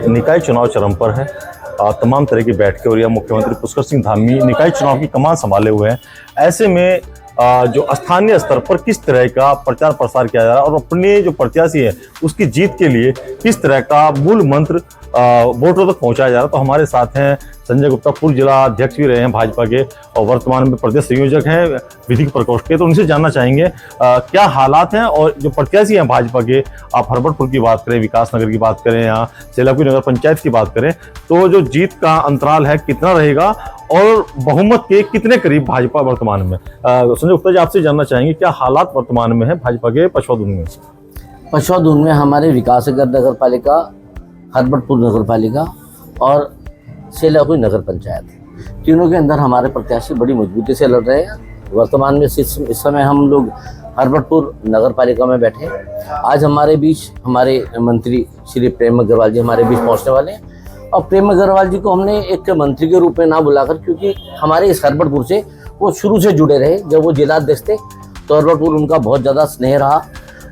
निकाय चुनाव चरम पर है। तमाम तरह की बैठकें हो रही है। मुख्यमंत्री पुष्कर सिंह धामी निकाय चुनाव की कमान संभाले हुए हैं। ऐसे में जो स्थानीय स्तर पर किस तरह का प्रचार प्रसार किया जा रहा है और अपने जो प्रत्याशी है उसकी जीत के लिए किस तरह का मूल मंत्र वोटरों तक पहुंचाया जा रहा है, तो हमारे साथ हैं संजय गुप्ता, पूर्व जिला अध्यक्ष भी रहे हैं भाजपा के और वर्तमान में प्रदेश संयोजक हैं विधिक प्रकोष्ठ के। तो उनसे जानना चाहेंगे क्या हालात हैं और जो प्रत्याशी हैं भाजपा के, आप हरबटपुर की बात करें, विकास नगर की बात करें या सेलाकुई नगर पंचायत की बात करें, तो जो जीत का अंतराल है कितना रहेगा और बहुमत के कितने करीब भाजपा वर्तमान में। संजय गुप्ता जी, आपसे जानना चाहेंगे क्या हालात वर्तमान में है भाजपा के पछवादून में। पछवादून में हमारे विकासनगर नगर पालिका, हरबटपुर नगर पालिका और सेलाकुई नगर पंचायत, तीनों के अंदर हमारे प्रत्याशी बड़ी मजबूती से लड़ रहे हैं। वर्तमान में इस समय हम लोग हरबटपुर नगर पालिका में बैठे हैं। आज हमारे बीच हमारे मंत्री श्री प्रेम अग्रवाल जी हमारे बीच पहुंचने वाले हैं और प्रेम अग्रवाल जी को हमने एक मंत्री के रूप में ना बुलाकर, क्योंकि हमारे इस हरबटपुर से वो शुरू से जुड़े रहे। जब वो जिलाध्यक्ष थे तो हरबटपुर उनका बहुत ज़्यादा स्नेह रहा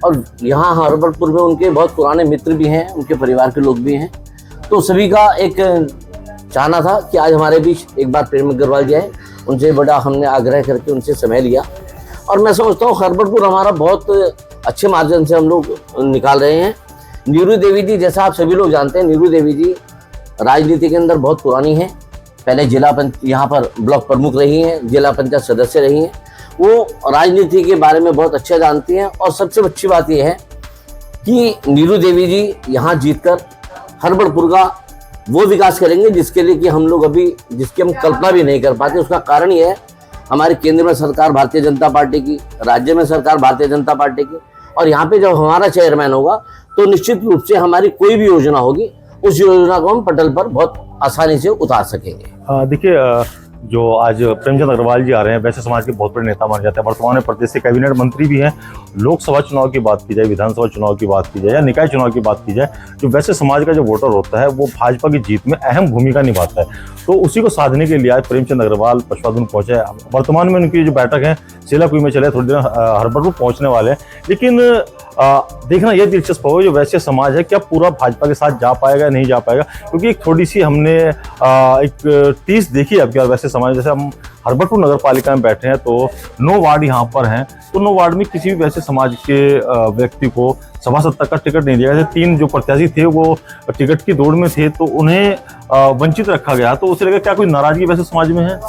और यहाँ हरबटपुर में उनके बहुत पुराने मित्र भी हैं, उनके परिवार के लोग भी हैं। तो सभी का एक चाहना था कि आज हमारे बीच एक बार प्रेम अग्रवाल जी आए। उनसे बड़ा हमने आग्रह करके उनसे समय लिया और मैं समझता हूँ हरबटपुर हमारा बहुत अच्छे मार्जिन से हम लोग निकाल रहे हैं। नीरू देवी जी, जैसा आप सभी लोग जानते हैं, नीरू देवी जी राजनीति के अंदर बहुत पुरानी हैं। पहले यहाँ पर ब्लॉक प्रमुख रही हैं, जिला पंचायत सदस्य रही हैं। वो राजनीति के बारे में बहुत अच्छा जानती हैं और सबसे अच्छी बात यह है कि नीरू देवी जी यहाँ जीतकर हरबटपुर का वो विकास करेंगे जिसके लिए कि हम लोग अभी जिसकी हम कल्पना भी नहीं कर पाते। उसका कारण ये है, हमारे केंद्र में सरकार भारतीय जनता पार्टी की, राज्य में सरकार भारतीय जनता पार्टी की, और यहाँ पे जब हमारा चेयरमैन होगा तो निश्चित रूप से हमारी कोई भी योजना होगी उस योजना को हम पटल पर बहुत आसानी से उतार सकेंगे। देखिए, जो आज प्रेमचंद अग्रवाल जी आ रहे हैं, वैसे समाज के बहुत बड़े नेता माने जाते हैं, वर्तमान में प्रदेश के कैबिनेट मंत्री भी हैं। लोकसभा चुनाव की बात की जाए, विधानसभा चुनाव की बात की जाए या निकाय चुनाव की बात की जाए, जो वैसे समाज का जो वोटर होता है वो भाजपा की जीत में अहम भूमिका निभाता है। तो उसी को साधने के लिए आज प्रेमचंद अग्रवाल पछवादून पहुंचे। वर्तमान में उनकी जो बैठक है सेलाकुई में चले, थोड़ी देर हरबटपुर पहुंचने वाले हैं। लेकिन देखना यह दिलचस्प होगा जो वैश्य समाज है क्या पूरा भाजपा के साथ जा पाएगा या नहीं जा पाएगा, क्योंकि एक थोड़ी सी हमने एक टीस देखी है अब वैसे समाज। जैसे हम हरबटपुर नगर पालिका में बैठे हैं तो 9 वार्ड यहाँ पर हैं, तो 9 वार्ड में किसी भी वैसे समाज के व्यक्ति को सभासद तक का टिकट नहीं दिया गया। 3 जो प्रत्याशी थे वो टिकट की दौड़ में थे तो उन्हें वंचित रखा गया। तो उसे लगा क्या कोई नाराजगी वैसे समाज में है?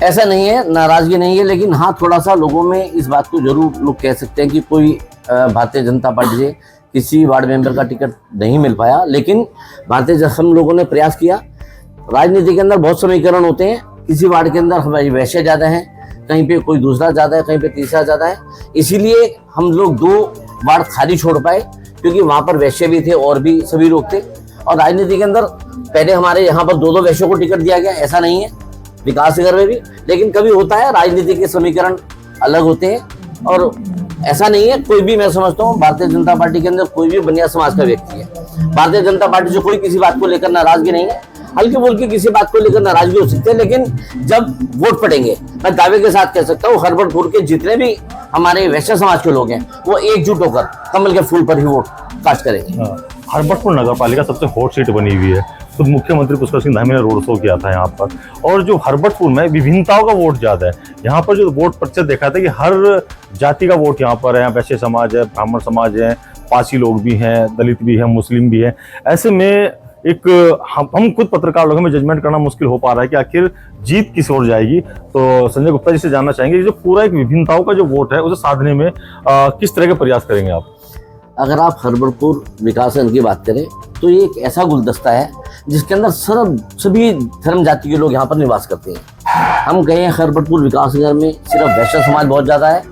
ऐसा नहीं है, नाराजगी नहीं है, लेकिन हाँ थोड़ा सा लोगों में इस बात को जरूर लोग कह सकते हैं कि कोई भारतीय जनता पार्टी से किसी वार्ड मेंबर का टिकट नहीं मिल पाया। लेकिन हम लोगों ने प्रयास किया। राजनीति के अंदर बहुत समीकरण होते हैं, किसी वार्ड के अंदर हमारी वैश्य ज़्यादा है, कहीं पे कोई दूसरा ज़्यादा है, कहीं पे तीसरा ज़्यादा है। इसीलिए हम लोग 2 वार्ड खाली छोड़ पाए क्योंकि वहाँ पर वैश्य भी थे और भी सभी लोग थे। और राजनीति के अंदर पहले हमारे यहाँ पर 2-2 वैश्यों को टिकट दिया गया, ऐसा नहीं है विकास नगर में भी। लेकिन कभी होता है, राजनीति के समीकरण अलग होते हैं और ऐसा नहीं है। कोई भी, मैं समझता हूँ भारतीय जनता पार्टी के अंदर कोई भी बनिया समाज का व्यक्ति है, भारतीय जनता पार्टी से कोई किसी बात को लेकर नाराजगी नहीं है। हल्की फुल्की किसी बात को लेकर नाराजगी हो सकती है, लेकिन जब वोट पड़ेंगे मैं दावे के साथ कह सकता हूँ हरबटपुर के जितने भी हमारे वैश्य समाज के लोग हैं वो एकजुट होकर कमल के फूल पर ही वोट कास्ट करेंगे। हरबटपुर नगर पालिका सबसे हॉट सीट बनी हुई है, तो मुख्यमंत्री पुष्कर सिंह धामी ने रोड शो किया था यहाँ पर। और जो हरबटपुर में विभिन्नताओं का वोट ज्यादा है, यहाँ पर जो वोट प्रतिशत देखा था कि हर जाति का वोट यहाँ पर है। वैश्य समाज है, ब्राह्मण समाज है, पासी लोग भी हैं, दलित भी है, मुस्लिम भी है। ऐसे में एक हम खुद पत्रकार लोगों में जजमेंट करना मुश्किल हो पा रहा है कि आखिर जीत किस ओर जाएगी। तो संजय गुप्ता जी से जानना चाहेंगे कि जो पूरा एक विभिन्नताओं का जो वोट है उसे साधने में किस तरह के प्रयास करेंगे आप? अगर आप हरबटपुर विकास नगर की बात करें तो ये एक ऐसा गुलदस्ता है जिसके अंदर सभी धर्म जाति के लोग यहाँ पर निवास करते हैं। हम कहें हरबटपुर विकास नगर में सिर्फ वैश्य समाज बहुत ज़्यादा है,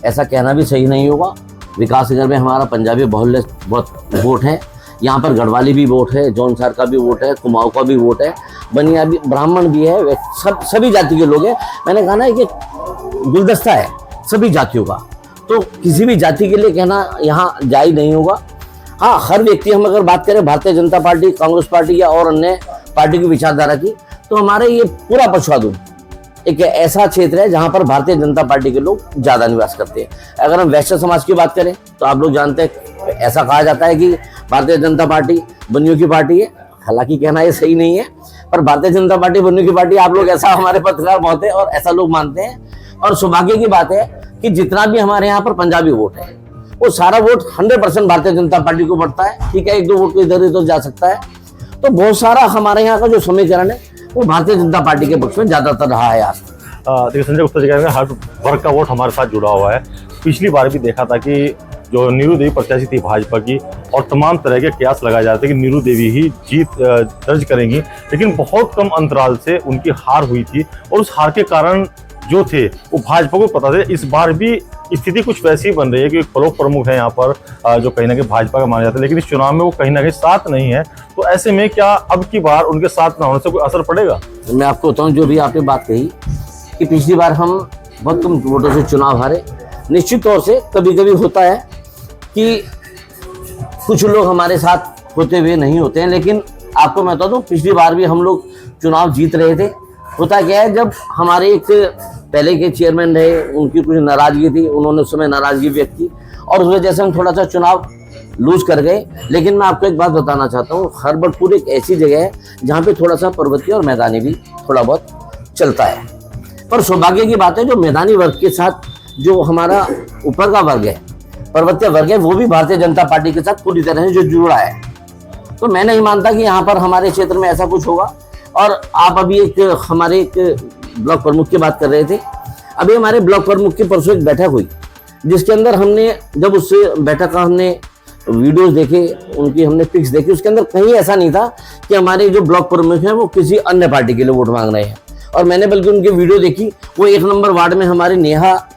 ऐसा कहना भी सही नहीं होगा। विकास नगर में हमारा पंजाबी बहुल्य बहुत वोट है, यहाँ पर गढ़वाली भी वोट है, जौनसार का भी वोट है, कुमाऊं का भी वोट है, बनिया भी, ब्राह्मण भी है, सभी जाति के लोग हैं। मैंने कहा ना कि गुलदस्ता है सभी जातियों का, तो किसी भी जाति के लिए कहना यहाँ जायज नहीं होगा। हाँ, हर व्यक्ति, हम अगर बात करें भारतीय जनता पार्टी, कांग्रेस पार्टी या और अन्य पार्टी की विचारधारा की, तो हमारे ये पूरा पछवादून एक ऐसा क्षेत्र है जहां पर भारतीय जनता पार्टी के लोग ज्यादा निवास करते हैं। अगर हम वैश्य समाज की बात करें तो आप लोग जानते हैं, ऐसा कहा जाता है कि भारतीय जनता पार्टी बनियों की पार्टी है। हालांकि कहना ये सही नहीं है, पर भारतीय जनता पार्टी बनियों की पार्टी, आप लोग ऐसा हमारे पत्रकार बहुत है और ऐसा लोग मानते हैं। और सौभाग्य की बात है कि जितना भी हमारे यहाँ पर पंजाबी वोट है वो सारा वोट 100% भारतीय जनता पार्टी को बढ़ता है। ठीक है, एक दो वोट को इधर उधर जा सकता है, तो बहुत सारा हमारे यहाँ का जो समीकरण है वो भारतीय जनता पार्टी के पक्ष में ज्यादातर रहा है आज। देखिए संजय गुप्ता जी कह रहे हैं हर वर्ग का वोट हमारे साथ जुड़ा हुआ है। पिछली बार भी देखा था कि जो नीरू देवी प्रत्याशी थी भाजपा की, और तमाम तरह के कयास लगाए जाते थे कि नीरू देवी ही जीत दर्ज करेंगी, लेकिन बहुत कम अंतराल से उनकी हार हुई थी। और उस हार के कारण जो थे वो भाजपा को पता थे। इस बार भी स्थिति कुछ वैसी ही बन रही है कि ब्लॉक प्रमुख है यहाँ पर जो कहीं ना कहीं भाजपा का माना जाता है, लेकिन इस चुनाव में वो कहीं ना कहीं साथ नहीं है। तो ऐसे में क्या अब की बार उनके साथ न होने से कोई असर पड़ेगा? तो मैं आपको बताऊं, जो भी आपने बात कही कि पिछली बार हम बहुत कम वोटों से चुनाव हारे, निश्चित तौर से कभी कभी होता है कि कुछ लोग हमारे साथ होते हुए नहीं होते हैं, लेकिन आपको मैं बता दूं पिछली बार भी हम लोग चुनाव जीत रहे थे। होता क्या है, जब हमारे एक पहले के चेयरमैन रहे, उनकी कुछ नाराजगी थी, उन्होंने उस समय नाराजगी व्यक्त की और उस वजह से हम थोड़ा सा चुनाव लूज कर गए। लेकिन मैं आपको एक बात बताना चाहता हूँ, हरबटपुर एक ऐसी जगह है जहाँ पे थोड़ा सा पर्वतीय और मैदानी भी थोड़ा बहुत चलता है। पर सौभाग्य की बात है, जो मैदानी वर्ग के साथ जो हमारा ऊपर का वर्ग है, पर्वतीय वर्ग है, वो भी भारतीय जनता पार्टी के साथ पूरी तरह से जो जुड़ा है। तो मैं नहीं मानता कि यहाँ पर हमारे क्षेत्र में ऐसा कुछ होगा। और आप अभी एक हमारे एक ब्लॉक प्रमुख की बात कर रहे थे, अभी हमारे ब्लॉक प्रमुख की परसों एक बैठक हुई, जिसके अंदर हमने जब उस बैठक का हमने वीडियोस देखे, उनकी हमने पिक्स देखी, उसके अंदर कहीं ऐसा नहीं था कि हमारे जो ब्लॉक प्रमुख हैं वो किसी अन्य पार्टी के लिए वोट मांग रहे हैं। और मैंने बल्कि उनकी वीडियो देखी, वो 1 नंबर वार्ड में हमारी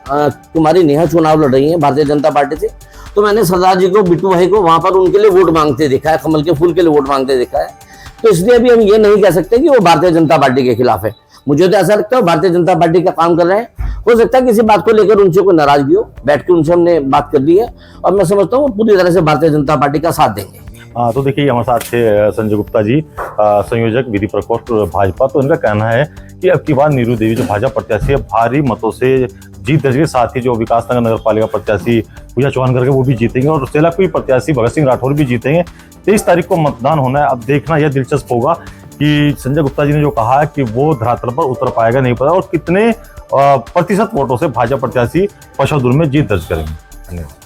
कुमारी नेहा चुनाव लड़ रही हैं भारतीय जनता पार्टी से। तो मैंने सरदार जी को, बिट्टू भाई को वहां पर उनके लिए वोट मांगते देखा है, कमल के फूल के लिए वोट मांगते देखा है। तो इसलिए अभी हम ये नहीं कह सकते कि वो भारतीय जनता पार्टी के खिलाफ है। मुझे तो ऐसा लगता है भारतीय जनता पार्टी का काम कर रहे हैं। हो सकता है किसी बात को लेकर उनसे कोई नाराजगी हो, बैठ के उनसे हमने बात कर ली है और मैं समझता हूँ वो पूरी तरह से भारतीय जनता पार्टी का साथ देंगे। तो देखिए हमारे साथ थे संजय गुप्ता जी, संयोजक विधि प्रकोष्ठ भाजपा। तो इनका कहना है कि अब की बार नीरू देवी जो भाजपा प्रत्याशी है भारी मतों से जीत दर्ज के साथ ही जो विकासनगर नगर पालिका प्रत्याशी पूजा चौहान करके वो भी जीतेंगे और सेलाकुई प्रत्याशी भगत सिंह राठौर भी जीतेंगे। 23 तारीख को मतदान होना है। अब देखना यह दिलचस्प होगा कि संजय गुप्ता जी ने जो कहा है कि वो धरातल पर उतर पाएगा नहीं पता, और कितने प्रतिशत वोटों से भाजपा प्रत्याशी पशुदूर में जीत दर्ज करेंगे। धन्यवाद।